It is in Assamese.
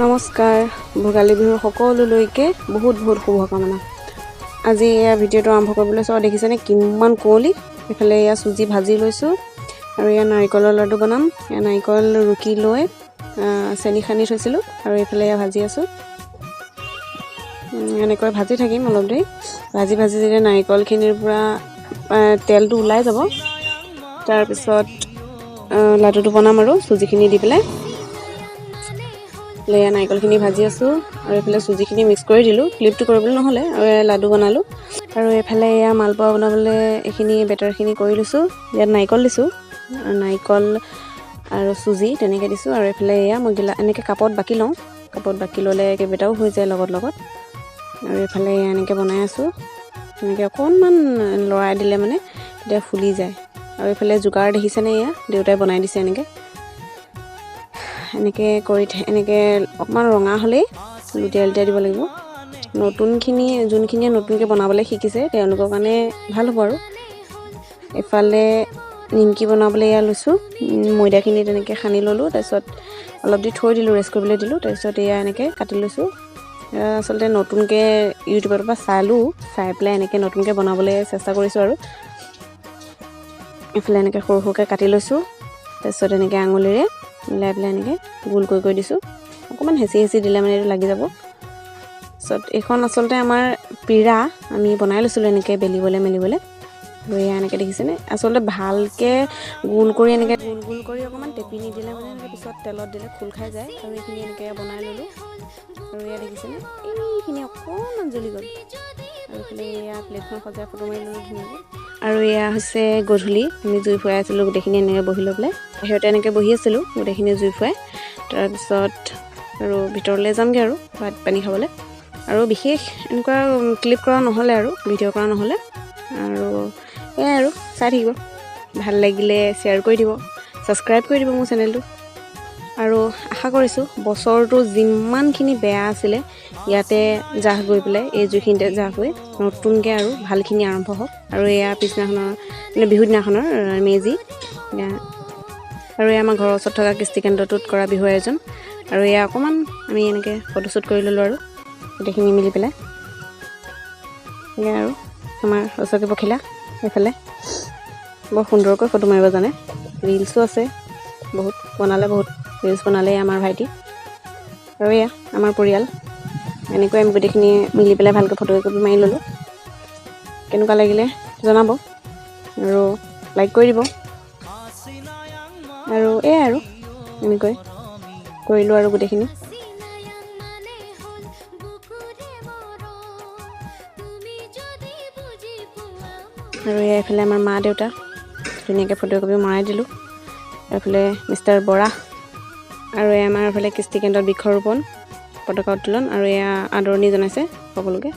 নমস্কাৰ ভোগালী বিহুৰ সকলোলৈকে বহুত বহুত শুভকামনা। আজি এয়া ভিডিঅ'টো আৰম্ভ কৰিবলৈ চাওঁ। দেখিছেনে কিমান কুঁৱলী। এফালে এয়া চুজি ভাজি লৈছোঁ আৰু এয়া নাৰিকলৰ লাডু বনাম। এয়া নাৰিকল ৰুকি লৈ চেনি সানি থৈছিলোঁ আৰু এইফালে এয়া ভাজি আছোঁ। এনেকৈ ভাজি থাকিম অলপ দেৰি। ভাজি যেতিয়া নাৰিকলখিনিৰ পৰা তেলটো ওলাই যাব, তাৰপিছত লাডুটো বনাম আৰু চুজিখিনি দি পেলাই। এয়া নাৰিকলখিনি ভাজি আছোঁ আৰু এইফালে চুজিখিনি মিক্স কৰি দিলোঁ। ক্লিপটো কৰিবলৈ নহ'লে আৰু লাডু বনালোঁ। আৰু এইফালে এয়া মালপোৱা বনাবলৈ এইখিনি বেটাৰখিনি কৰি লৈছোঁ। ইয়াত নাৰিকল দিছোঁ, নাৰিকল আৰু চুজি তেনেকৈ দিছোঁ। আৰু এইফালে এয়া মই এনেকৈ কাপত বাকি লওঁ। কাপত বাকি ল'লে কেইবাটাও হৈ যায় লগত আৰু এইফালে এয়া এনেকৈ বনাই আছোঁ। এনেকৈ অকণমান লৰাই দিলে মানে তেতিয়া ফুলি যায়। আৰু এইফালে জোগাৰ দেখিছেনে, এয়া দেউতাই বনাই দিছে এনেকৈ কৰি এনেকৈ অকণমান ৰঙা হ'লেই লুটিয়াই দিব লাগিব। যোনখিনিয়ে নতুনকৈ বনাবলৈ শিকিছে তেওঁলোকৰ কাৰণে ভাল হ'ব। আৰু এফালে নিমকি বনাবলৈ এয়া লৈছোঁ। ময়দাখিনি তেনেকৈ সানি ল'লোঁ, তাৰপিছত অলপ দি থৈ দিলোঁ, ৰেষ্ট কৰিবলৈ দিলোঁ। তাৰপিছত এয়া এনেকৈ কাটি লৈছোঁ। আচলতে নতুনকৈ ইউটিউবৰ পৰা চাই পেলাই এনেকৈ নতুনকৈ বনাবলৈ চেষ্টা কৰিছোঁ। আৰু এইফালে এনেকৈ সৰু সৰুকৈ কাটি লৈছোঁ। তাৰপিছত এনেকৈ আঙুলিৰে মিলাই পেলাই এনেকৈ গোল কৰি দিছোঁ। অকণমান হেঁচি দিলে মানে এইটো লাগি যাব। তাৰপিছত এইখন আচলতে আমাৰ পিৰা আমি বনাই লৈছিলোঁ এনেকৈ মেলিবলৈ। আৰু এয়া এনেকৈ দেখিছেনে, আচলতে ভালকৈ গোল কৰি অকণমান টেপি নিদিলে মানে এনেকৈ পিছত তেলত দিলে খোল খাই যায়। আৰু এইখিনি এনেকৈ বনাই ল'লোঁ। আৰু এয়া দেখিছেনে, এইখিনি অকণমান জ্বলি গ'ল। আৰু এইফালে এয়া প্লেটখন সজাই ফটো মাৰি ল'লোঁ ধুনীয়াকৈ। আৰু এয়া হৈছে গধূলি, আমি জুই ফুৱাই আছিলোঁ গোটেইখিনি এনেকৈ বহি লৈ পেলাই। বাহিৰতে এনেকৈ বহি আছিলোঁ গোটেইখিনি জুই ফুৱাই। তাৰপিছত আৰু ভিতৰলৈ যামগৈ আৰু ভাত পানী খাবলৈ। আৰু বিশেষ এনেকুৱা ক্লিপ কৰা নহ'লে আৰু ভিডিঅ' কৰা নহ'লে। আৰু এয়াই আৰু চাই থাকিব, ভাল লাগিলে শ্বেয়াৰ কৰি দিব, ছাবস্ক্ৰাইব কৰি দিব মোৰ চেনেলটো। আৰু আশা কৰিছোঁ বছৰটো যিমানখিনি বেয়া আছিলে ইয়াতে জাহ গৈ পেলাই এই জুইখিনিতে জাহ গৈ নতুনকৈ আৰু ভালখিনি আৰম্ভ হওক। আৰু এয়া পিছদিনাখনৰ মানে বিহু দিনাখনৰ মেজি। আৰু এয়া আমাৰ ঘৰৰ ওচৰত থকা কৃষ্টি কেন্দ্ৰটোত কৰা বিহু আয়োজন। আৰু এয়া অকণমান আমি এনেকৈ ফটোশ্বুট কৰি ল'লোঁ আৰু গোটেইখিনি মিলি পেলাই। এয়া আৰু আমাৰ ওচৰতে পখিলা এইফালে বৰ সুন্দৰকৈ ফটো মাৰিব জানে। ৰিলছো আছে বহুত ৰিলচ বনালে আমাৰ ভাইটি। আৰু এয়া আমাৰ পৰিয়াল। এনেকৈ আমি গোটেইখিনি মিলি পেলাই ভালকৈ ফটো একপি মাৰি ল'লোঁ। কেনেকুৱা লাগিলে জনাব আৰু লাইক কৰি দিব। আৰু এয়াই আৰু এনেকৈ কৰিলোঁ আৰু গোটেইখিনি। আৰু এইফালে আমাৰ মা দেউতা ধুনীয়াকৈ ফটো একপি মৰাই দিলোঁ। এইফালে মিষ্টাৰ বৰা। আৰু এয়া আমাৰ এইফালে কৃষ্টি কেন্দ্ৰত বৃক্ষৰোপণ পতাকা উত্তোলন। আৰু এয়া আদৰণি জনাইছে সকলোকে।